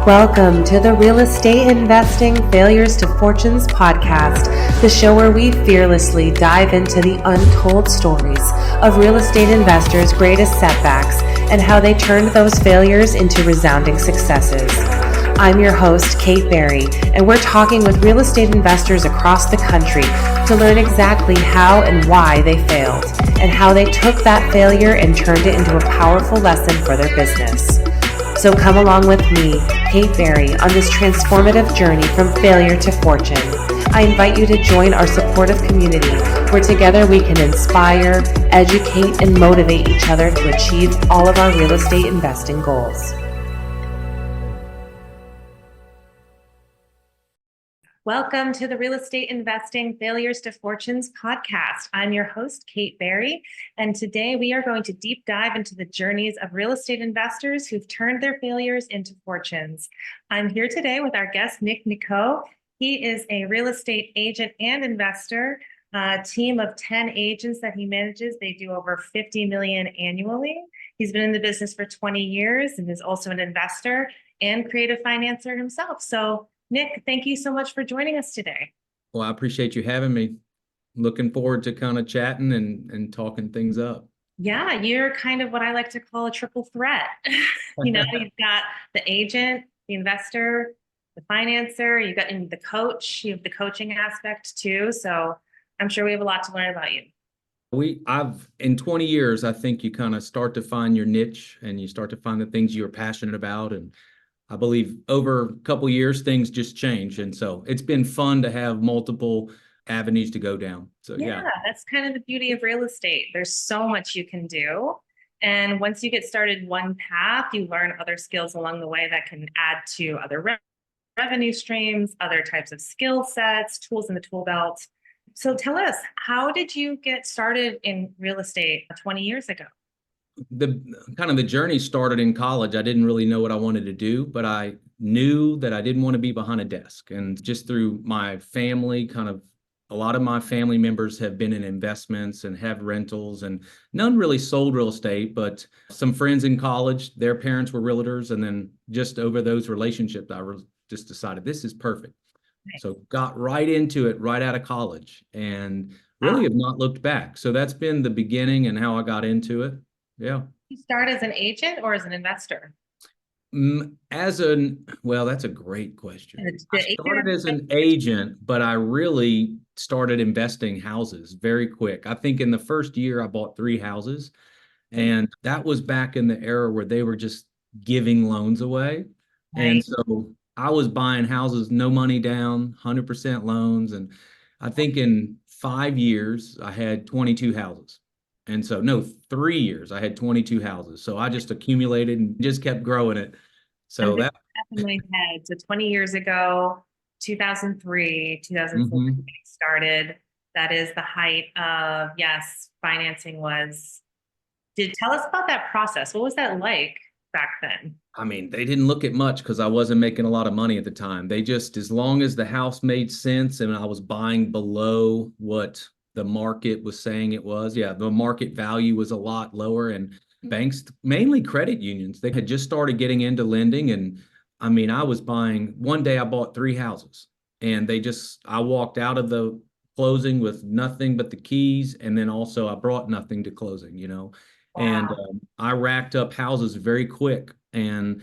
Welcome to the Real Estate Investing Failures to Fortunes podcast, the show where we fearlessly dive into the untold stories of real estate investors' greatest setbacks and how they turned those failures into resounding successes. I'm your host, Kate Berry, and we're talking with real estate investors across the country to learn exactly how and why they failed, and how they took that failure and turned it into a powerful lesson for their business. So come along with me, Kate Berry, on this transformative journey from failure to fortune. I invite you to join our supportive community where together we can inspire, educate, and motivate each other to achieve all of our real estate investing goals. Welcome to the Real Estate Investing Failures to Fortunes podcast. I'm your host, Kate Berry, and today we are going to deep dive into the journeys of real estate investors who've turned their failures into fortunes. I'm here today with our guest, Nick Nicaud. He is a real estate agent and investor, a team of 10 agents that he manages. They do over $50 million annually. He's been in the business for 20 years and is also an investor and creative financer himself. So Nick, thank you so much for joining us today. Well, I appreciate you having me. Looking forward to kind of chatting and talking things up. Yeah, you're kind of what I like to call a triple threat. You've got the agent, the investor, the financer, you've got the coach, you have the coaching aspect too. So I'm sure we have a lot to learn about you. In 20 years, I think you kind of start to find your niche and you start to find the things you're passionate about. And I believe over a couple of years, things just change. And so it's been fun to have multiple avenues to go down. So yeah, that's kind of the beauty of real estate. There's so much you can do. And once you get started one path, you learn other skills along the way that can add to other revenue streams, other types of skill sets, tools in the tool belt. So tell us, how did you get started in real estate 20 years ago? The journey started in college. I didn't really know what I wanted to do, but I knew that I didn't want to be behind a desk. And just through my family, a lot of my family members have been in investments and have rentals, and none really sold real estate, but some friends in college, their parents were realtors. And then just over those relationships, just decided this is perfect. Nice. So got right into it right out of college and really have not looked back. So that's been the beginning and how I got into it. Yeah. You start as an agent or as an investor? Well, that's a great question. I started as an agent, but I really started investing houses very quick. I think in the first year I bought 3 houses, and that was back in the era where they were just giving loans away. Right. And so I was buying houses, no money down, 100% loans. And I think in 5 years I had 22 houses. And so, 3 years, I had 22 houses. So I just accumulated and just kept growing it. So that's in my head. So 20 years ago, 2003, 2004, when it started, that is the height of, financing was. Tell us about that process. What was that like back then? I mean, they didn't look at much because I wasn't making a lot of money at the time. They just, as long as the house made sense and I was buying below what the market was saying it was. Yeah, the market value was a lot lower, and banks, mainly credit unions, they had just started getting into lending. And I mean, I was buying, one day I bought 3 houses, and I walked out of the closing with nothing but the keys. And then also I brought nothing to closing, Wow. And I racked up houses very quick and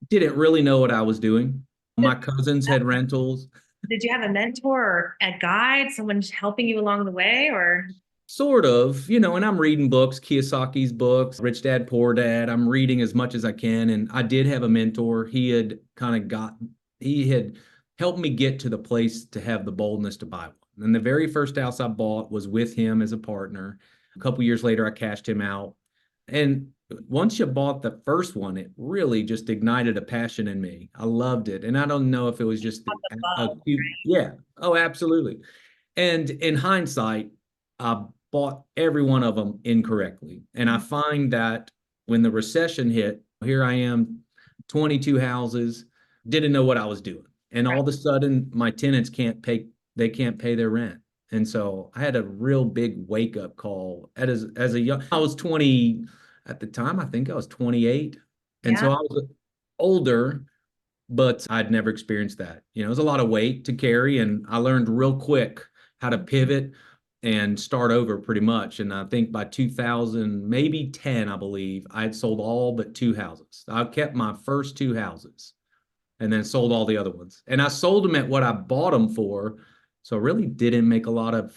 didn't really know what I was doing. My cousins had rentals. Did you have a mentor or a guide, someone helping you along the way, or? Sort of, and I'm reading books, Kiyosaki's books, Rich Dad, Poor Dad. I'm reading as much as I can. And I did have a mentor. He had helped me get to the place to have the boldness to buy one. And the very first house I bought was with him as a partner. A couple years later, I cashed him out. And once you bought the first one, it really just ignited a passion in me. I loved it. And I don't know if it was just yeah. Oh, absolutely. And in hindsight, I bought every one of them incorrectly. And I find that when the recession hit, here I am, 22 houses, didn't know what I was doing. And all of a sudden my tenants can't pay their rent. And so I had a real big wake up call as a young, I was 20 at the time. I think I was 28. And so I was older, but I'd never experienced that. It was a lot of weight to carry, and I learned real quick how to pivot and start over pretty much. And I think by 2000, maybe 10, I believe, I had sold all but two houses. I kept my first two houses and then sold all the other ones. And I sold them at what I bought them for. So I really didn't make a lot of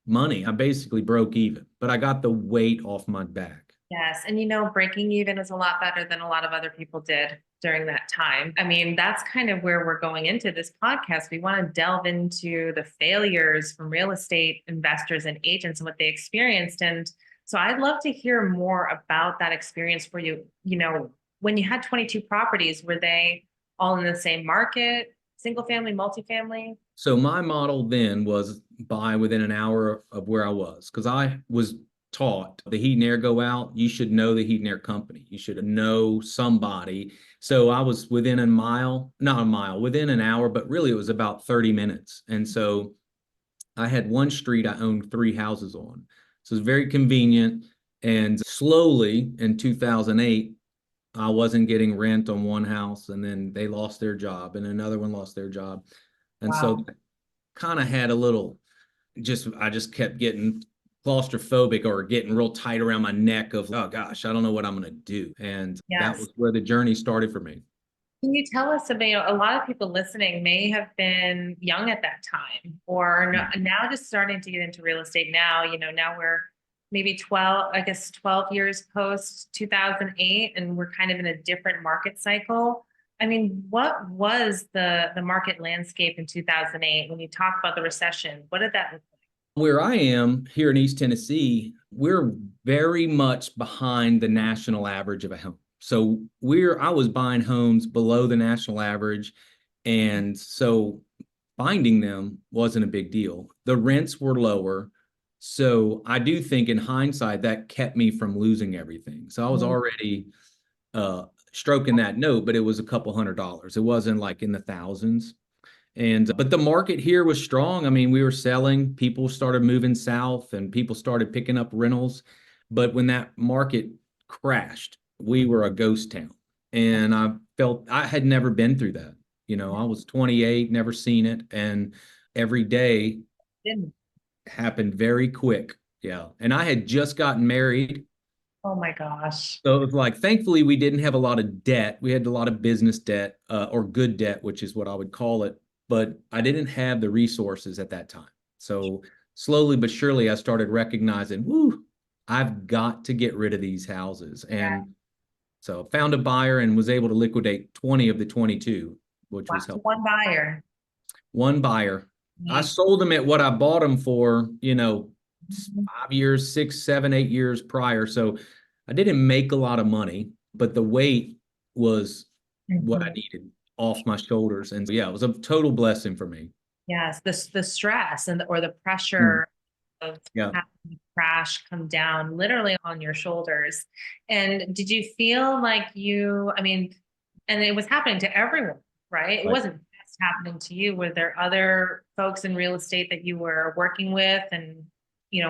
money. I basically broke even, but I got the weight off my back. Yes. And breaking even is a lot better than a lot of other people did during that time. I mean, that's kind of where we're going into this podcast. We want to delve into the failures from real estate investors and agents and what they experienced. And so I'd love to hear more about that experience for you. When you had 22 properties, were they all in the same market, single family, multifamily? So my model then was buy within an hour of where I was, because I was taught the heat and air go out. You should know the heat and air company. You should know somebody. So I was within a mile, not a mile, within an hour, but really it was about 30 minutes. And so I had one street I owned three houses on. So it was very convenient. And slowly in 2008, I wasn't getting rent on one house, and then they lost their job and another one lost their job. And Wow. so kind of had a little, I just kept getting claustrophobic or getting real tight around my neck of, oh gosh, I don't know what I'm going to do. And that Yes. was where the journey started for me. Can you tell us about, a lot of people listening may have been young at that time or now just starting to get into real estate now, now we're maybe 12, I guess 12 years post 2008, and we're kind of in a different market cycle. I mean, what was the market landscape in 2008 when you talk about the recession? What did that look like? Where I am here in East Tennessee, we're very much behind the national average of a home. So I was buying homes below the national average. And so finding them wasn't a big deal. The rents were lower. So I do think in hindsight, that kept me from losing everything. So I was already stroking that note, but it was a couple $100. It wasn't like in the thousands. But the market here was strong. I mean, we were selling, people started moving south and people started picking up rentals. But when that market crashed, we were a ghost town. And I felt I had never been through that. I was 28, never seen it. And every day happened very quick. Yeah. And I had just gotten married. Oh my gosh. So it was like, thankfully, we didn't have a lot of debt. We had a lot of business debt or good debt, which is what I would call it. But I didn't have the resources at that time. So slowly but surely, I started recognizing, whoo, I've got to get rid of these houses. And so found a buyer and was able to liquidate 20 of the 22, which was helpful. One buyer. One buyer. I sold them at what I bought them for, 5 years, 6, 7, 8 years prior. So I didn't make a lot of money, but the weight was what I needed off my shoulders. And yeah, it was a total blessing for me. Yes, the stress or the pressure of having the crash come down literally on your shoulders. And did you feel like I mean, and it was happening to everyone, right? It wasn't just happening to you. Were there other folks in real estate that you were working with? And,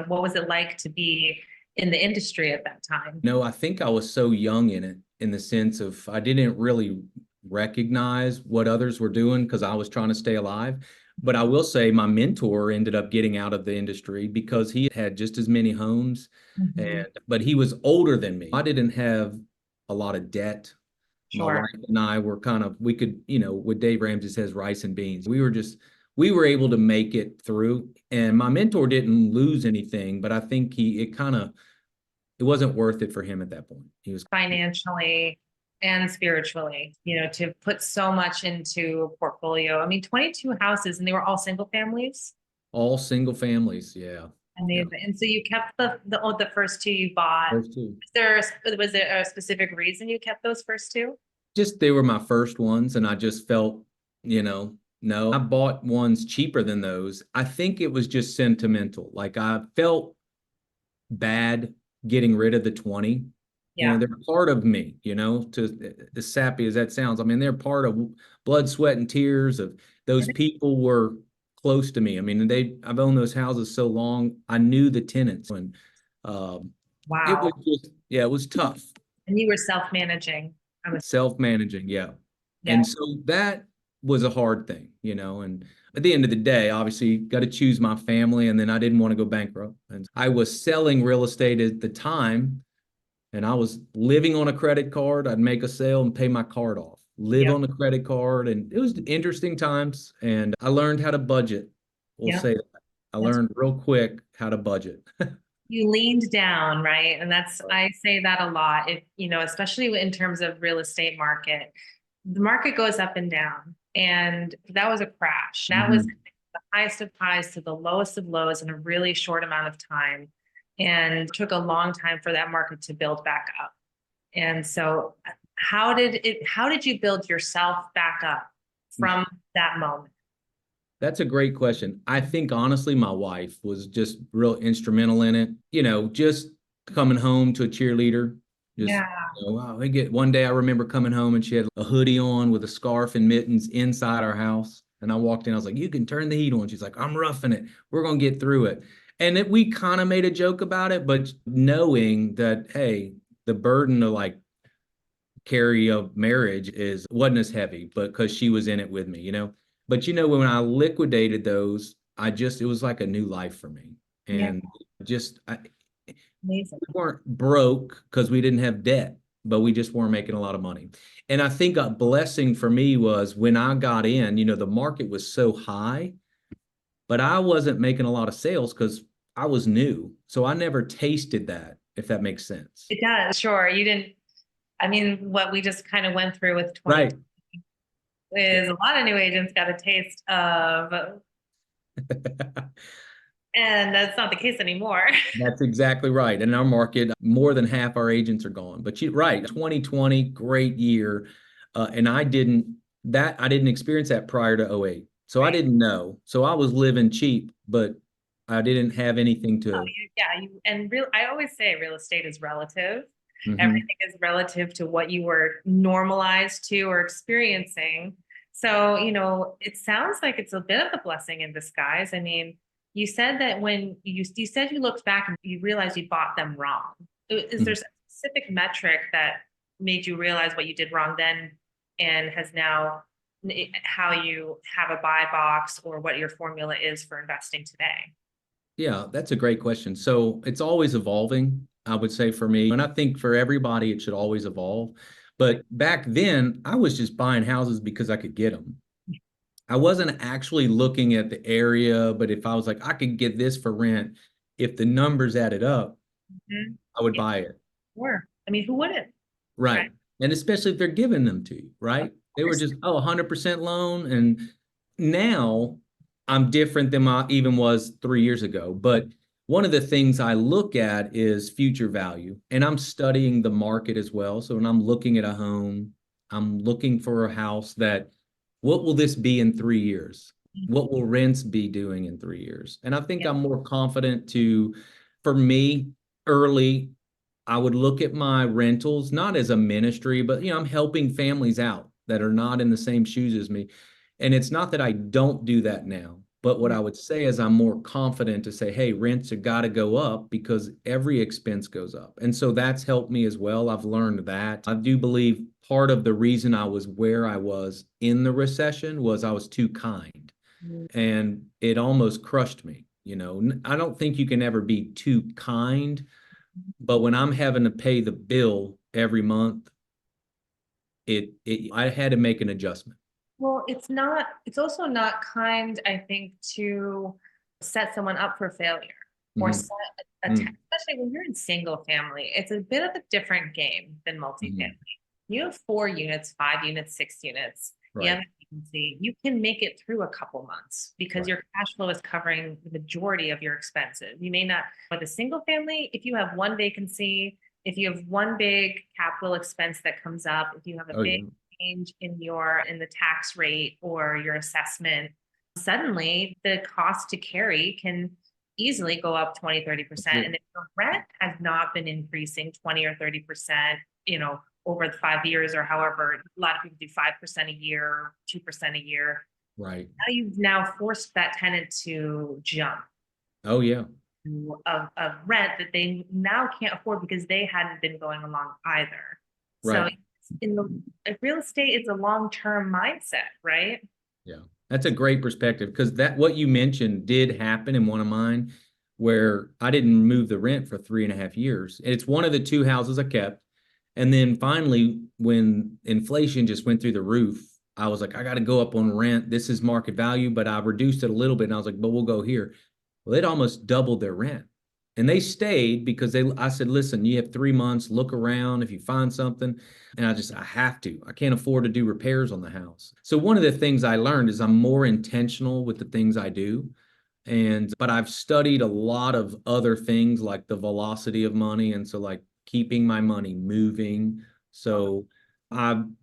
what was it like to be in the industry at that time? No, I think I was so young in it, in the sense of I didn't really recognize what others were doing because I was trying to stay alive. But I will say my mentor ended up getting out of the industry because he had just as many homes, but he was older than me. I didn't have a lot of debt. My wife and I were we could, what Dave Ramsey says, rice and beans. We were able to make it through. And my mentor didn't lose anything, but I think it wasn't worth it for him at that point. He was financially and spiritually, to put so much into a portfolio. I mean, 22 houses, and they were all single families. All single families, yeah. Amazing. Yeah. And so you kept the first two you bought. First two. Was there a specific reason you kept those first two? Just they were my first ones, and I just felt, no, I bought ones cheaper than those. I think it was just sentimental. Like I felt bad getting rid of the 20. Yeah. They're part of me, as sappy as that sounds. I mean, they're part of blood, sweat, and tears of those people were close to me. I mean, I've owned those houses so long. I knew the tenants, and wow, it was just, it was tough. And you were self-managing. Self-managing, yeah. Yeah. And so that was a hard thing, and at the end of the day, obviously got to choose my family, and then I didn't want to go bankrupt. And I was selling real estate at the time, and I was living on a credit card. I'd make a sale and pay my card off, live Yep. on the credit card. And it was interesting times. And I learned how to budget. We'll Yep. say that. I That's learned real quick how to budget. You leaned down, right? And I say that a lot. If, especially in terms of real estate market, the market goes up and down. And that was a crash. That was Mhm. the highest of highs to the lowest of lows in a really short amount of time. And it took a long time for that market to build back up. And so how did you build yourself back up from that moment? That's a great question. I think honestly, my wife was just real instrumental in it. Just coming home to a cheerleader. Just, Yeah. wow. One day I remember coming home and she had a hoodie on with a scarf and mittens inside our house. And I walked in, I was like, you can turn the heat on. She's like, I'm roughing it. We're going to get through it. And we kind of made a joke about it, but knowing that, hey, the burden of like carry of marriage wasn't as heavy, but because she was in it with me. But when I liquidated those, it was like a new life for me. Yeah. And Amazing. we weren't broke because we didn't have debt, but we just weren't making a lot of money. And I think a blessing for me was when I got in, the market was so high, but I wasn't making a lot of sales because I was new. So I never tasted that, if that makes sense. It does. Sure. You didn't, I mean, what we just kind of went through with 20 Right. is a lot of new agents got a taste of, and that's not the case anymore. That's exactly right. In our market, more than half our agents are gone. But right, 2020, great year. And I didn't experience that prior to '08. So I Right. didn't know. So I was living cheap, but I didn't have anything Oh, to. yeah, I always say real estate is relative. Mhm. Everything is relative to what you were normalized to or experiencing. So, it sounds like it's a bit of a blessing in disguise. I mean, you said that when you said you looked back and you realized you bought them wrong. Is there a specific metric that made you realize what you did wrong then and has now how you have a buy box or what your formula is for investing today? Yeah, that's a great question. So it's always evolving, I would say for me. And I think for everybody, it should always evolve. But back then, I was just buying houses because I could get them. I wasn't actually looking at the area, but if I was like, I could get this for rent, if the numbers added up, Mhm. I would Yeah, buy it. sure. I mean, who wouldn't? Right. Right. And especially if they're giving them to you, Of right? They were course. just, 100% loan. And now I'm different than I even was 3 years ago. But one of the things I look at is future value. And I'm studying the market as well. So when I'm looking at a home, I'm looking for a house that, what will this be in 3 years? What will rents be doing in 3 years? And I think Yeah. I'm more confident for me, early I would look at my rentals, not as a ministry, but I'm helping families out that are not in the same shoes as me. And it's not that I don't do that now, but what I would say is I'm more confident to say, hey, rents have got to go up because every expense goes up. And so that's helped me as well. I've learned that. I do believe part of the reason I was where I was in the recession was I was too kind, Mm. and it almost crushed me. I don't think you can ever be too kind, but when I'm having to pay the bill every month, I had to make an adjustment. Well, it's also not kind, I think, to set someone up for failure or Mhm. set especially when you're in single family. It's a bit of a different game than multifamily. Mhm. You have 4 units, 5 units, 6 units. You have Right. a vacancy. You can make it through a couple months because Right. your cash flow is covering the majority of your expenses. You may not, with a single family, if you have one vacancy, if you have one big capital expense that comes up, if you have a Oh, big yeah. change in the tax rate or your assessment, suddenly the cost to carry can easily go up 20, That's 30%. it. And if the rent has not been increasing 20 or 30%, over the 5 years or however, a lot of people do 5% a year, 2% a year. Right. Now you've now forced that tenant to jump Oh, yeah. of rent that they now can't afford because they hadn't been going along either. So Right. in the real estate is a long-term mindset, right? Yeah, that's a great perspective because that what you mentioned did happen in one of mine where I didn't move the rent for 3.5 years. It's one of the two houses I kept. And then finally, when inflation just went through the roof, I was like, I got to go up on rent. This is market value, but I reduced it a little bit. And I was like, but we'll go here. Well, it almost doubled their rent. And they stayed because I said, listen, you have 3 months, look around if you find something. And I have to. I can't afford to do repairs on the house. So one of the things I learned is I'm more intentional with the things I do. But I've studied a lot of other things like the velocity of money. And so like keeping my money moving. So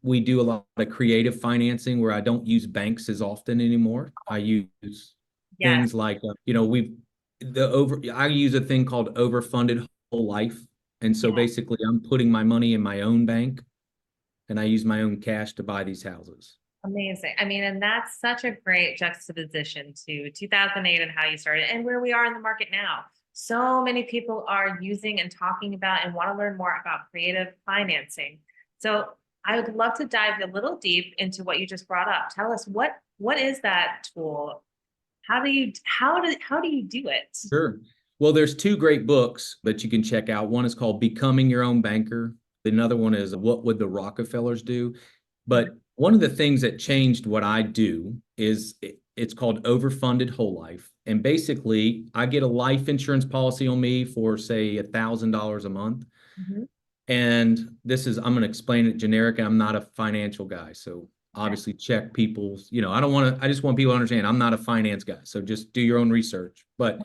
we do a lot of creative financing where I don't use banks as often anymore. I use Yes. things like, I use a thing called overfunded whole life. And so basically I'm putting my money in my own bank and I use my own cash to buy these houses. Amazing. I mean, and that's such a great juxtaposition to 2008 and how you started and where we are in the market now. So many people are using and talking about and want to learn more about creative financing. So I would love to dive a little deep into what you just brought up. Tell us what is that tool? How do you do it? Sure. Well, there's two great books that you can check out. One is called Becoming Your Own Banker. Another one is What Would the Rockefellers Do? But one of the things that changed what I do is it's called overfunded whole life. And basically, I get a life insurance policy on me for, say, $1,000 a month. Mhm. And I'm going to explain it generic. I'm not a financial guy. So obviously check people's, I just want people to understand I'm not a finance guy. So just do your own research. But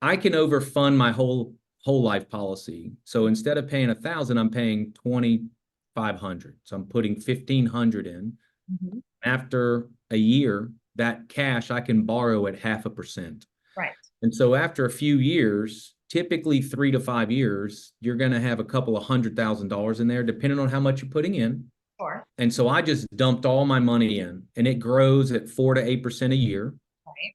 I can overfund my whole life policy. So instead of paying 1,000, I'm paying 2,500. So I'm putting 1,500 in. Mhm. After a year, that cash I can borrow at 0.5%. Right. And so after a few years, typically 3 to 5 years, you're going to have a couple of $100,000 in there, depending on how much you're putting in. Sure. And so I just dumped all my money in, and it grows at 4 to 8% a year. Right.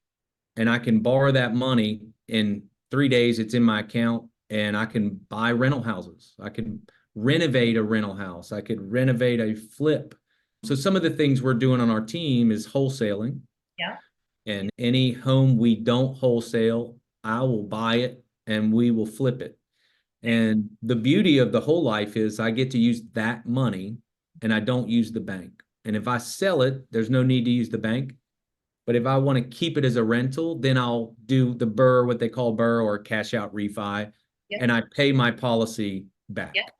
And I can borrow that money in 3 days. It's in my account, and I can buy rental houses. I can renovate a rental house. I could renovate a flip. So some of the things we're doing on our team is wholesaling. Yeah. And any home we don't wholesale, I will buy it and we will flip it. And the beauty of the whole life is I get to use that money and I don't use the bank. And if I sell it, there's no need to use the bank. But if I want to keep it as a rental, then I'll do the BRRRR, what they call BRRRR, or cash out refi, Yep. and I pay my policy back. Yep.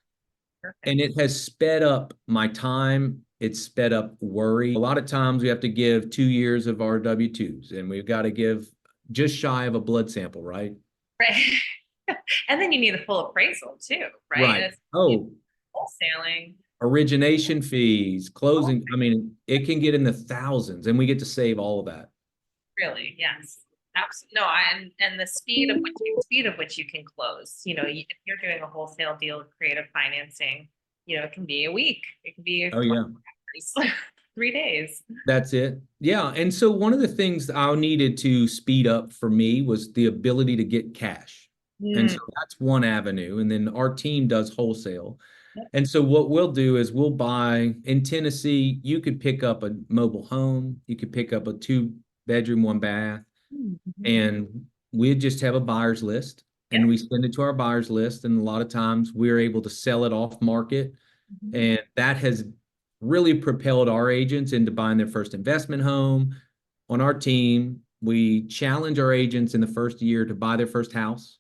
Perfect. And it has sped up my time. It's sped up worry. A lot of times we have to give 2 years of our W-2s, and we've got to give just shy of a blood sample, right? Right. And then you need a full appraisal too, right? Right. And it's wholesaling. Origination fees, closing. I mean, it can get in the thousands, and we get to save all of that. Really, yes. Absolutely. No, and the speed of which you can close. If you're doing a wholesale deal of creative financing, it can be a week. It can be Oh, yeah. 3 days. That's it. Yeah. And so one of the things I needed to speed up for me was the ability to get cash. And so that's one avenue. And then our team does wholesale. Yep. And so what we'll do is we'll buy in Tennessee, you could pick up a mobile home, you could pick up a 2 bedroom, 1 bath, and we just have a buyer's list and we send it to our buyer's list. And a lot of times we're able to sell it off market. And that has really propelled our agents into buying their first investment home. On our team, we challenge our agents in the first year to buy their first house.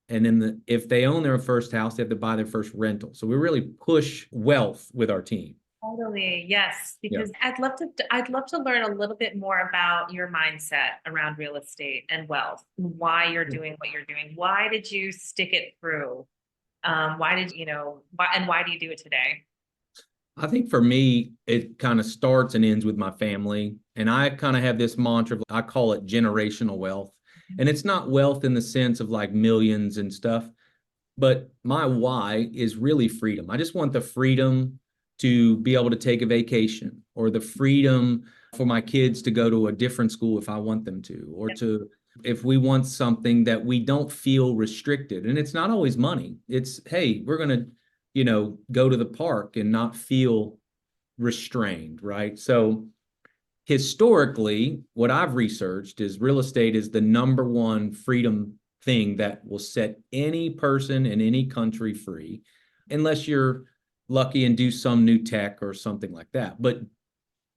And then if they own their first house, they have to buy their first rental. So we really push wealth with our team. Totally. Yes. Because I'd love to learn a little bit more about your mindset around real estate and wealth, why you're doing what you're doing. Why did you stick it through? Why did why do you do it today? I think for me, it kind of starts and ends with my family. And I kind of have this mantra, I call it generational wealth. And it's not wealth in the sense of like millions and stuff, but my why is really freedom. I just want the freedom to be able to take a vacation, or the freedom for my kids to go to a different school if I want them to, or if we want something that we don't feel restricted. And it's not always money. It's, hey, we're going to go to the park and not feel restrained, right? So historically, what I've researched is real estate is the number one freedom thing that will set any person in any country free, unless you're lucky and do some new tech or something like that. But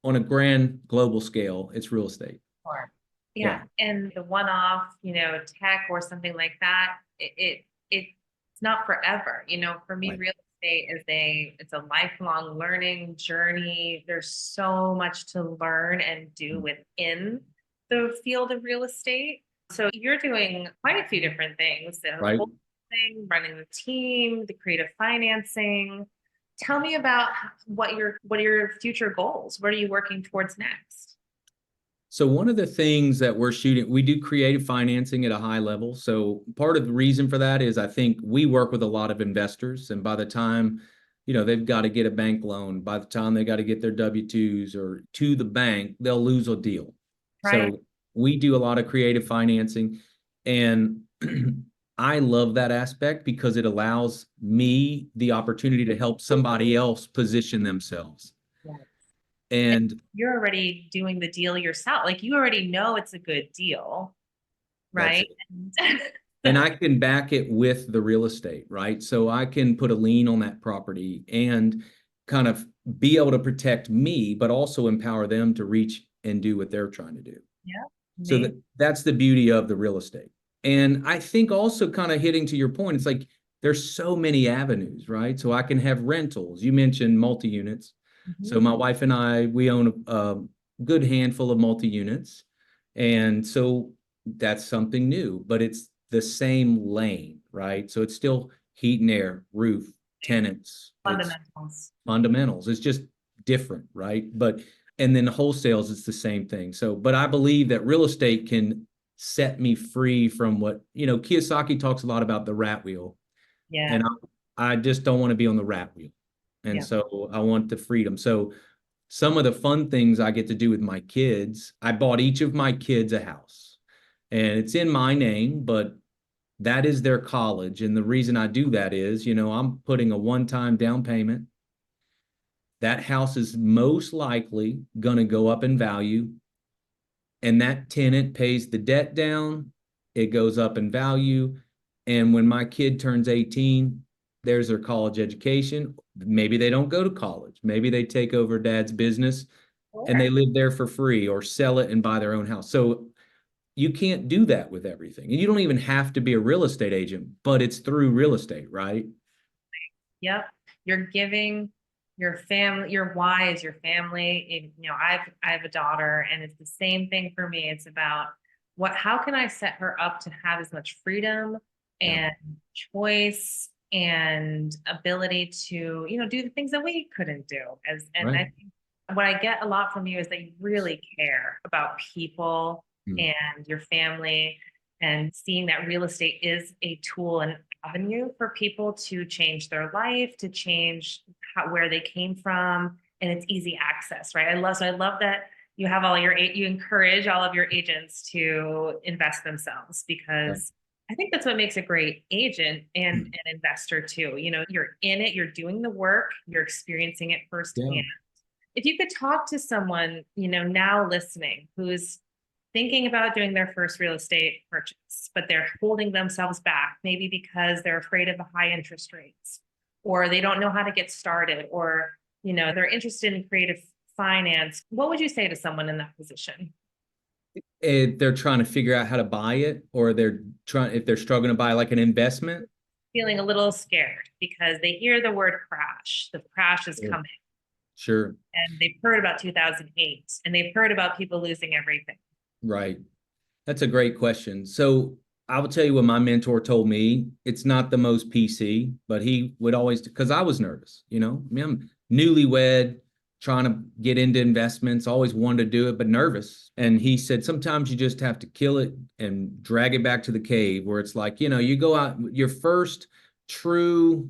on a grand global scale, it's real estate. Sure. Yeah. Yeah. And the one-off, tech or something like that, it's not forever. For me, Right. real estate it's a lifelong learning journey. There's so much to learn and do within the field of real estate. So you're doing quite a few different things, the Right. whole thing, running the team, the creative financing. Tell me about what are your future goals? What are you working towards next? So one of the things that we're shooting, we do creative financing at a high level. So part of the reason for that is I think we work with a lot of investors, and by the time, they've got to get a bank loan, by the time they got to get their W-2s or to the bank, they'll lose a deal. Right. So we do a lot of creative financing, and I love that aspect because it allows me the opportunity to help somebody else position themselves. Yeah. And You're already doing the deal yourself. Like you already know it's a good deal, that's right? it. And I can back it with the real estate, right? So I can put a lien on that property and kind of be able to protect me, but also empower them to reach and do what they're trying to do. Yeah. So that's the beauty of the real estate. And I think also kind of hitting to your point, it's like there's so many avenues, right? So I can have rentals. You mentioned multi-units. So my wife and I, we own a good handful of multi-units. And so that's something new, but it's the same lane, right? So it's still heat and air, roof, tenants. Fundamentals. Fundamentals. It's just different, right? And then wholesales, it's the same thing. So, but I believe that real estate can set me free from what, Kiyosaki talks a lot about the rat wheel. Yeah. And I just don't want to be on the rat wheel. And so I want the freedom. So some of the fun things I get to do with my kids, I bought each of my kids a house, and it's in my name, but that is their college. And the reason I do that is, I'm putting a one-time down payment. That house is most likely going to go up in value, and that tenant pays the debt down. It goes up in value. And when my kid turns 18, there's their college education. Maybe they don't go to college. Maybe they take over dad's business and they live there for free or sell it and buy their own house. So you can't do that with everything. And you don't even have to be a real estate agent, but it's through real estate, right? Yep. You're giving your family, your why is your family. I have a daughter, and it's the same thing for me. It's about how can I set her up to have as much freedom and choice and ability to, do the things that we couldn't do. I think what I get a lot from you is that you really care about people and your family, and seeing that real estate is a tool and avenue for people to change their life, to change where they came from, and it's easy access, right? I love that you have you encourage all of your agents to invest themselves, because I think that's what makes a great agent and an investor too. You're in it, you're doing the work, you're experiencing it firsthand. Yeah. If you could talk to someone, now listening, who's thinking about doing their first real estate purchase, but they're holding themselves back, maybe because they're afraid of the high interest rates, or they don't know how to get started, or, they're interested in creative finance. What would you say to someone in that position? They're trying to figure out how to buy it, or if they're struggling to buy like an investment. Feeling a little scared because they hear the word crash. The crash is coming. Sure. And they've heard about 2008, and they've heard about people losing everything. Right. That's a great question. So I will tell you what my mentor told me. It's not the most PC, but he would always, because I was nervous, I'm newlywed, trying to get into investments, always wanted to do it, but nervous. And he said, sometimes you just have to kill it and drag it back to the cave, where it's like, you go out, your first true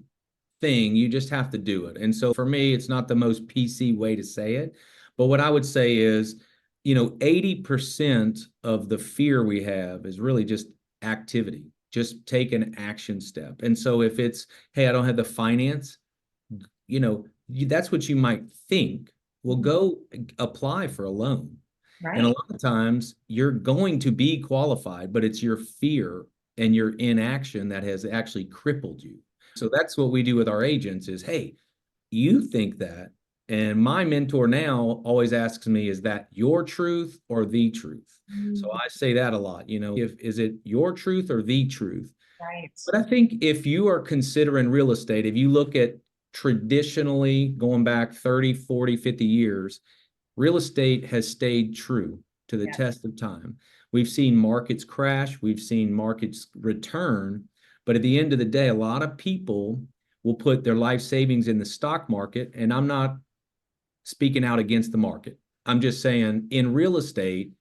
thing, you just have to do it. And so for me, it's not the most PC way to say it, but what I would say is, 80% of the fear we have is really just activity, just take an action step. And so if it's, hey, I don't have the finance, that's what you might think. Well, Mhm. go apply for a loan. And a Right. lot of times you're going to be qualified, but it's your fear and your inaction that has actually crippled you. So that's what we do with our agents is, hey, you think that. And my mentor now always asks me, is that your truth or the truth? So Mm, I say that a lot, if is it your truth or the truth? right. But I think if you are considering real estate, if you look at traditionally going back 30, 40, 50 years, real estate has stayed true to the Yeah. test of time. We've seen markets crash, we've seen markets return, but at the end of the day, a lot of people will put their life savings in the stock market. And I'm not speaking out against the market. I'm just saying in real estate,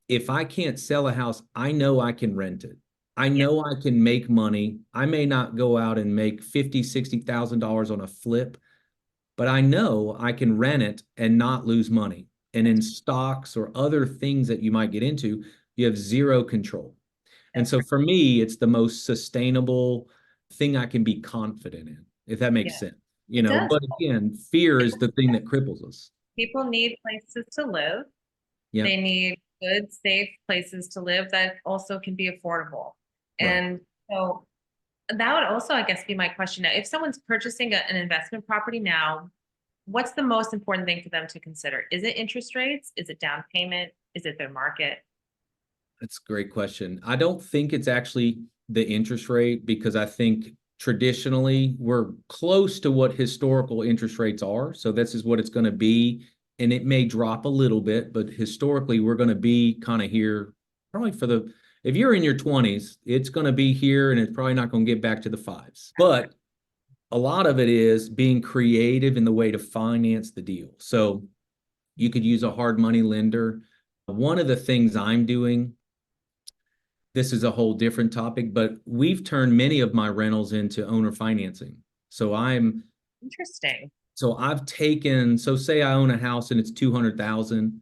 if I can't sell a house, I know I can rent it. I Yeah. know I can make money. I may not go out and make $50,000, $60,000 on a flip, but I know I can rent it and not lose money. And in stocks or other things that you might get into, you have zero control. And That's so right. for me, it's the most sustainable thing I can be confident in, if that makes Yeah. sense. It does. But again, fear is the thing that cripples us. People need places to live. Yeah, They need good, safe places to live that also can be affordable. right. And so that would also, I guess, be my question now. If someone's purchasing an investment property now, what's the most important thing for them to consider? Is it interest rates? Is it down payment? Is it their market? That's a great question. I don't think it's actually the interest rate because I think traditionally we're close to what historical interest rates are. So this is what it's going to be. And it may drop a little bit, but historically we're going to be kind of here probably if you're in your 20s, it's going to be here and it's probably not going to get back to the fives. But a lot of it is being creative in the way to finance the deal. So you could use a hard money lender. One of the things I'm doing, this is a whole different topic, but we've turned many of my rentals into owner financing. So Interesting. I've taken, so say I own a house and it's 200,000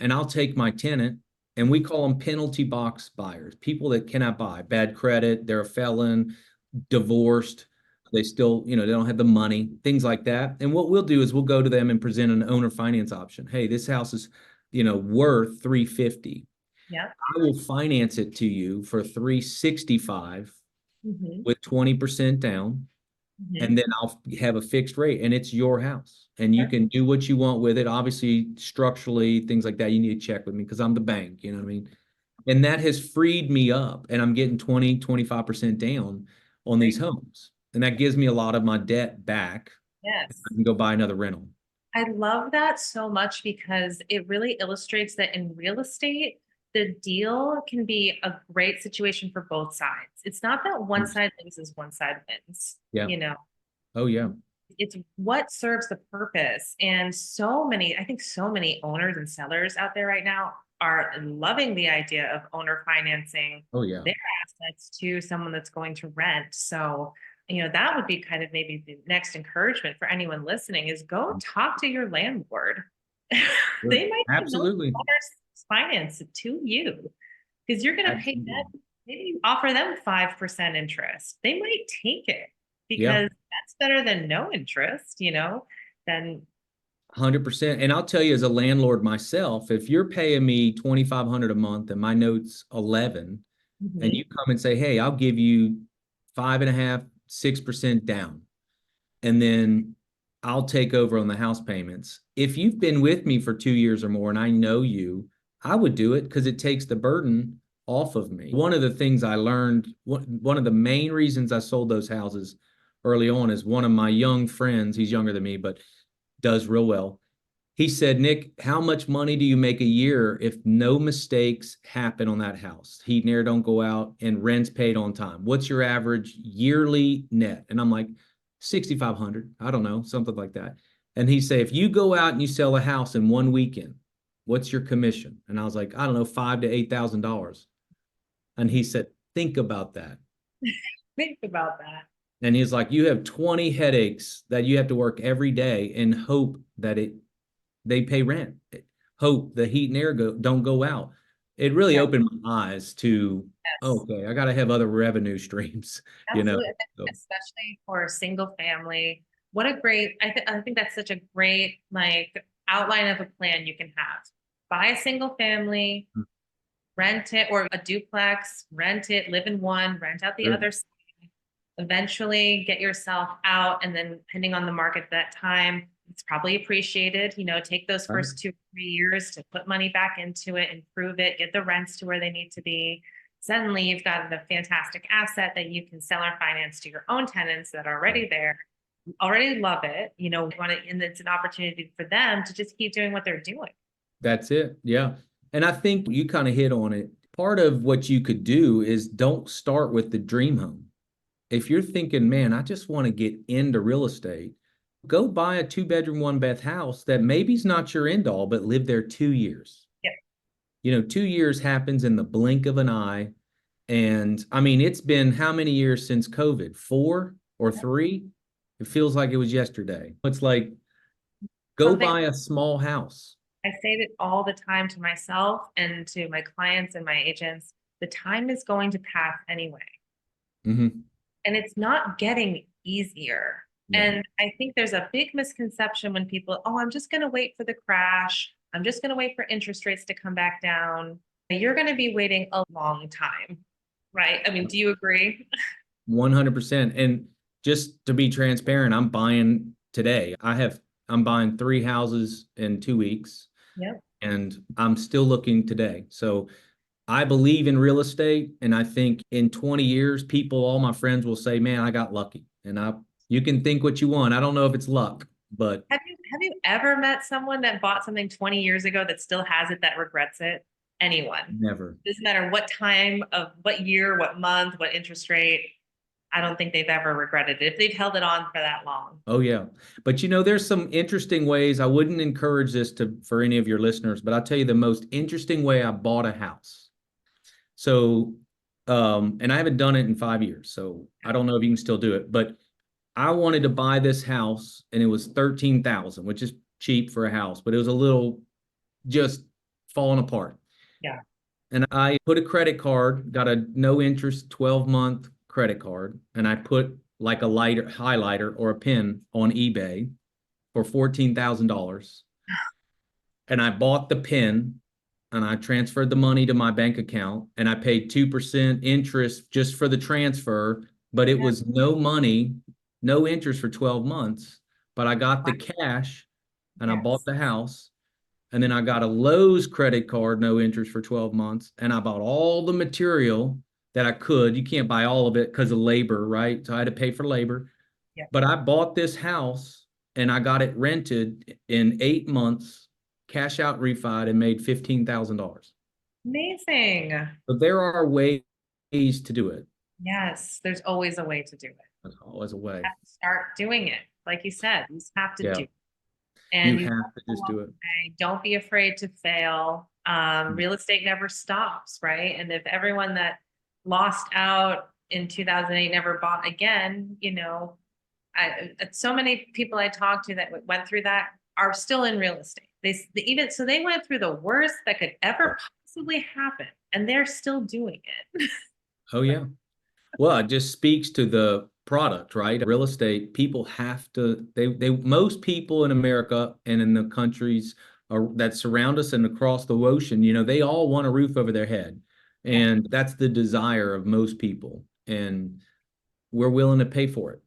and I'll take my tenant and we call them penalty box buyers, people that cannot buy, bad credit, they're a felon, divorced, they still, they don't have the money, things like that. And what we'll do is we'll go to them and present an owner finance option. Hey, this house is, worth 350. Yeah. I will finance it to you for 365 Mm-hmm. with 20% down, Mm-hmm. and then I'll have a fixed rate and it's your house and you can do what you want with it. Obviously, structurally, things like that, you need to check with me because I'm the bank, you know what I mean? And that has freed me up and I'm getting 20, 25% down on these homes. And that gives me a lot of my debt back. Yes. I can go buy another rental. I love that so much because it really illustrates that in real estate, the deal can be a great situation for both sides. It's not that one side loses, one side wins, Yeah. you know, Oh, yeah. it's what serves the purpose. And I think so many owners and sellers out there right now are loving the idea of owner financing Oh, yeah. their assets to someone that's going to rent. So, that would be kind of maybe the next encouragement for anyone listening is go talk to your landlord. They might be willing to Absolutely. finance it to you because you're going to pay Absolutely. them, maybe offer them 5% interest. They might take it Yeah. because that's better than no interest, then 100%. And I'll tell you, as a landlord myself, if you're paying me 2,500 a month and my note's 11, and mhm, you come and say, hey, I'll give you 5.5, 6% down, and then I'll take over on the house payments. If you've been with me for 2 years or more and I know you, I would do it because it takes the burden off of me. One of the things I learned, one of the main reasons I sold those houses early on is one of my young friends, he's younger than me, but does real well. He said, Nick, how much money do you make a year if no mistakes happen on that house? Heat and air don't go out and rent's paid on time. What's your average yearly net? And I'm like, 6,500. I don't know, something like that. And he said, if you go out and you sell a house in one weekend, what's your commission? And I was like, I don't know, $5,000 to $8,000. And he said, think about that. think about that. And he's like, you have 20 headaches that you have to work every day and hope that they pay rent. Hope the heat and air don't go out. It really Yeah, opened my eyes to, yes, okay, I got to have other revenue streams, absolutely. So, Especially for single family what a great, I think that's such a great like outline of a plan you can have. Buy a single family, Mm. rent it, or a duplex, rent it, live in one, rent out the Sure. other side, eventually get yourself out. And then depending on the market at that time, it's probably appreciated, take those Right. first 2 or 3 years to put money back into it, improve it, get the rents to where they need to be. Suddenly you've got a fantastic asset that you can sell or finance to your own tenants that are already there, already love it, and it's an opportunity for them to just keep doing what they're doing. That's it. Yeah. And I think you kind of hit on it. Part of what you could do is don't start with the dream home. If you're thinking, man, I just want to get into real estate, go buy a 2-bedroom, 1-bath house that maybe's not your end all, but live there 2 years. Yeah. 2 years happens in the blink of an eye. And I mean, it's been how many years since COVID? 4 or 3? It feels like it was yesterday. It's like, go Something buy a small house. I say it all the time to myself and to my clients and my agents. The time is going to pass anyway. Mm-hmm. And it's not getting easier. Yeah. And I think there's a big misconception when people, oh, I'm just going to wait for the crash. I'm just going to wait for interest rates to come back down. You're going to be waiting a long time, right? I mean, do you agree? 100%. And just to be transparent, I'm buying today. I'm buying 3 houses in 2 weeks. Yep. And I'm still looking today. So I believe in real estate. And I think in 20 years, all my friends will say, man, I got lucky. And you can think what you want. I don't know if it's luck, but Have you ever met someone that bought something 20 years ago that still has it, that regrets it? Anyone? never. Doesn't matter what time of what year, what month, what interest rate. I don't think they've ever regretted it if they've held it on for that long. Oh yeah. But there's some interesting ways. I wouldn't encourage this for any of your listeners, but I'll tell you the most interesting way I bought a house. So, and I haven't done it in 5 years, so I don't know if you can still do it, but I wanted to buy this house and it was 13,000, which is cheap for a house, but it was a little just falling apart. Yeah. And I put a credit card, got a no interest 12-month credit card, and I put like a highlighter or a pen on eBay for $14,000. And I bought the pen and I transferred the money to my bank account and I paid 2% interest just for the transfer, but it was no money, no interest for 12 months. But I got the cash and I bought the house. And then I got a Lowe's credit card, no interest for 12 months. And I bought all the material that I could. You can't buy all of it because of labor, right? So I had to pay for labor. Yeah. But I bought this house and I got it rented in 8 months, cash out refied, and made $15,000. Amazing. But there are ways to do it. Yes, there's always a way to do it. There's always a way. You have to start doing it. Like you said, you just have to Yeah. do it. And You have to just do it. don't be afraid to fail. Real estate never stops, right? And if everyone that lost out in 2008 never bought again, so many people I talked to that went through that are still in real estate. They went through the worst that could ever possibly happen, and they're still doing it. Oh yeah. Well, it just speaks to the product, right? Real estate, people have to, most people in America and in the countries that surround us and across the ocean, they all want a roof over their head. And that's the desire of most people. And we're willing to pay for it.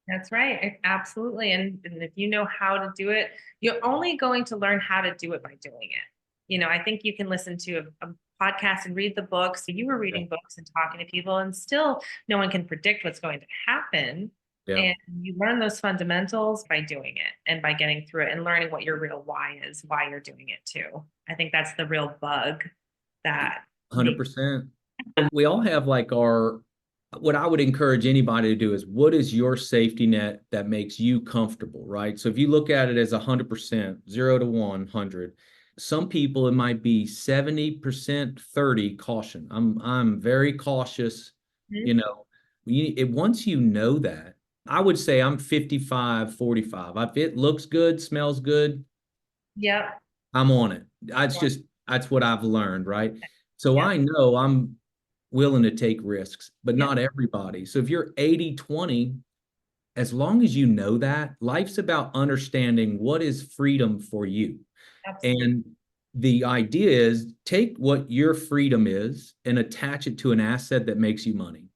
That's right. Absolutely. And if you know how to do it, you're only going to learn how to do it by doing it. I think you can listen to a podcast and read the books. You were reading books and talking to people, and still no one can predict what's going to happen. Yeah. And you learn those fundamentals by doing it and by getting through it and learning what your real why is, why you're doing it too. I think that's the real bug that 100%. We all have what I would encourage anybody to do is, what is your safety net that makes you comfortable, right? So if you look at it as 100%, 0 to 100, some people, it might be 70%, 30 caution. I'm very cautious. Once you know that, I would say I'm 55, 45. If it looks good, smells good, I'm on it. That's what I've learned, right? So I know I'm willing to take risks, but not everybody. So if you're 80-20, as long as you know that, life's about understanding what is freedom for you. Absolutely. And the idea is take what your freedom is and attach it to an asset that makes you money.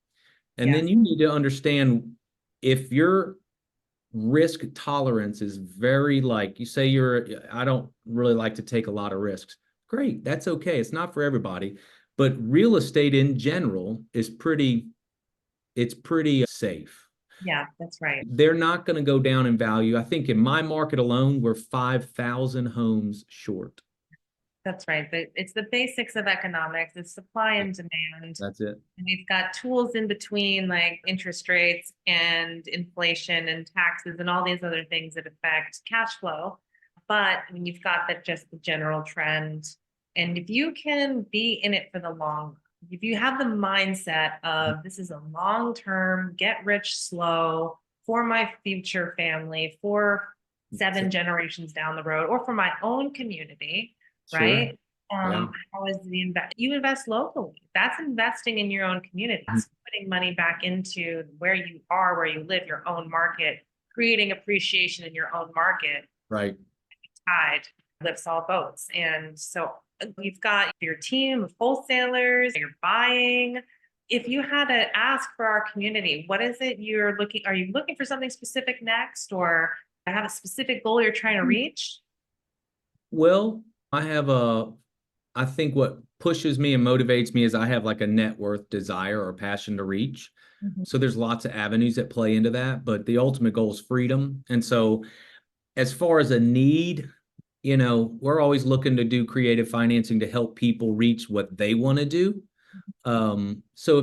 And Yes. then you need to understand if your risk tolerance is very, like you say, I don't really like to take a lot of risks. Great, that's okay. It's not for everybody. But real estate in general is it's pretty safe. Yeah, that's right. They're not going to go down in value. I think in my market alone, we're 5,000 homes short. That's right. It's the basics of economics. It's supply and demand. That's it. And we've got tools in between, like interest rates and inflation and taxes and all these other things that affect cash flow. But I mean, you've got that just the general trend. And if you can be in it for the long run, if you have the mindset of this is a long term, get rich slow for my future family, for 7 generations down the road, or for my own community, Sure. right? Yeah. How is the you invest locally? That's investing in your own community. That's putting money back into where you are, where you live, your own market, creating appreciation in your own market. Right. Tide lifts all boats. And so you've got your team of wholesalers, you're buying. If you had to ask for our community, what is it you're looking, are you looking for something specific next, or have a specific goal you're trying to reach? Well, I think what pushes me and motivates me is I have like a net worth desire or passion to reach. Mhm. So there's lots of avenues that play into that, but the ultimate goal is freedom. And so as far as a need, we're always looking to do creative financing to help people reach what they want to do. So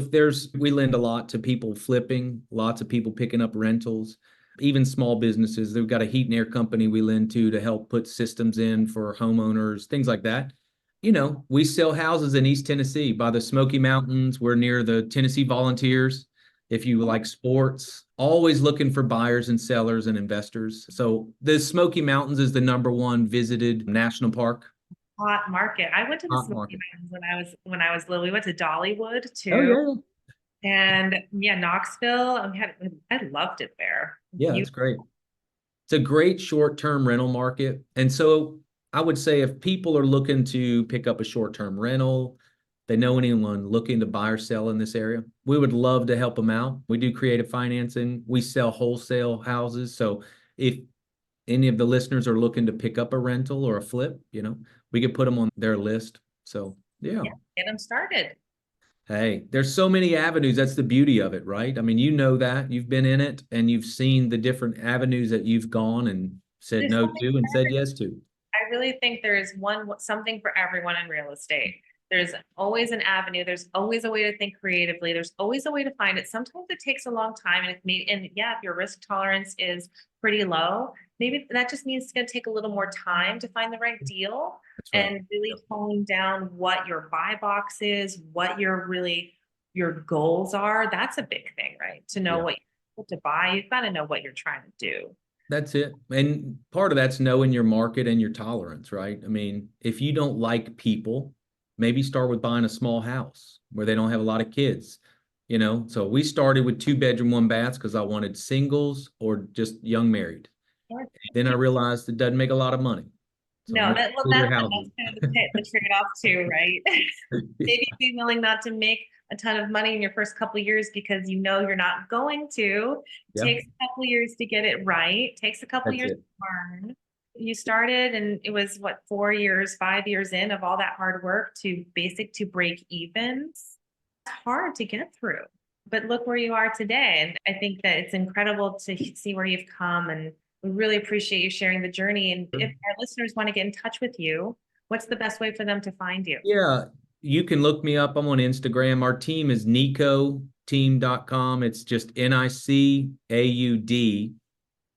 we lend a lot to people flipping, lots of people picking up rentals, even small businesses. They've got a heat and air company we lend to help put systems in for homeowners, things like that. We sell houses in East Tennessee by the Smoky Mountains. We're near the Tennessee Volunteers. If you like sports, always looking for buyers and sellers and investors. So the Smoky Mountains is the #1 visited national park. Hot market. I went to the Hot Smoky market. Mountains when I was little. We went to Dollywood Oh too. yeah. And yeah, Knoxville. I loved it there. Yeah, it's great. It's a great short-term rental market. And so I would say if people are looking to pick up a short-term rental, they know anyone looking to buy or sell in this area, we would love to help them out. We do creative financing. We sell wholesale houses. So if any of the listeners are looking to pick up a rental or a flip, we could put them on their list. So yeah. Yeah, get them started. Hey, there's so many avenues. That's the beauty of it, right? I mean, you know that you've been in it and you've seen the different avenues that you've gone and said There's no something to and for said yes to. I really think there is something for everyone in real estate. There's always an avenue. There's always a way to think creatively. There's always a way to find it. Sometimes it takes a long time, and yeah, if your risk tolerance is pretty low, maybe that just means it's going to take a little more time to find the right deal That's right. and really hone down what your buy box is, what your goals are. That's a big thing, right? To know Yeah. what to buy, you've got to know what you're trying to do. That's it. And part of that's knowing your market and your tolerance, right? I mean, if you don't like people, maybe start with buying a small house where they don't have a lot of kids, So we started with 2 bedroom, 1 bath because I wanted singles or just young married. Then I realized it doesn't make a lot of money. So No, make bigger houses. that's kind of the trade-off too, right? Maybe be willing not to make a ton of money in your first couple of years because you know you're not going to. Yeah, Takes a couple of years to get it right. Takes a couple of that's years it. to learn. You started and it was what, 4 years, 5 years in of all that hard work to break even. It's hard to get through. But look where you are today. And I think that it's incredible to see where you've come, and we really appreciate you sharing the journey. And if our listeners want to get in touch with you, what's the best way for them to find you? Yeah, you can look me up. I'm on Instagram. Our team is nicaudteam.com. It's just NICAUD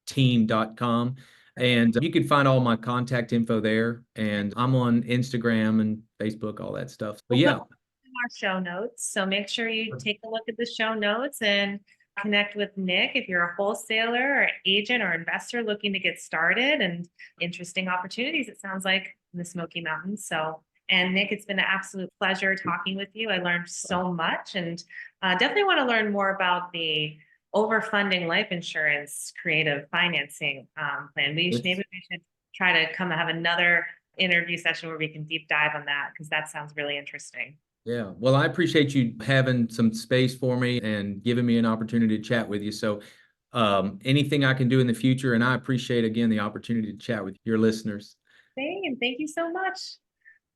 team.com. And you can find all my contact info there. And I'm on Instagram and Facebook, all that stuff. But We'll yeah, put in our show notes. So make sure you take a look at the show notes and connect with Nick if you're a wholesaler or agent or investor looking to get started, and interesting opportunities, it sounds like, in the Smoky Mountains. So, and Nick, it's been an absolute pleasure talking with you. I learned so much, and definitely want to learn more about the overfunding life insurance creative financing plan. Maybe we should try to come have another interview session where we can deep dive on that, because that sounds really interesting. Yeah. Well, I appreciate you having some space for me and giving me an opportunity to chat with you. So anything I can do in the future, and I appreciate, again, the opportunity to chat with your listeners. Same. Thank you so much.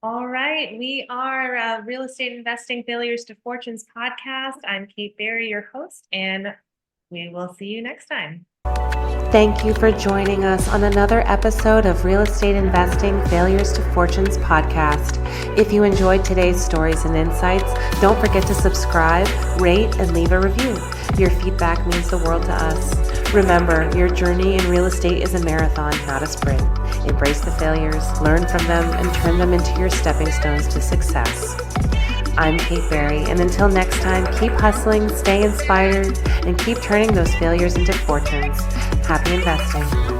All right. We are Real Estate Investing Failures to Fortunes podcast. I'm Kate Berry, your host, and we will see you next time. Thank you for joining us on another episode of Real Estate Investing Failures to Fortunes podcast. If you enjoyed today's stories and insights, don't forget to subscribe, rate, and leave a review. Your feedback means the world to us. Remember, your journey in real estate is a marathon, not a sprint. Embrace the failures, learn from them, and turn them into your stepping stones to success. I'm Kate Berry, and until next time, keep hustling, stay inspired, and keep turning those failures into fortunes. Happy investing.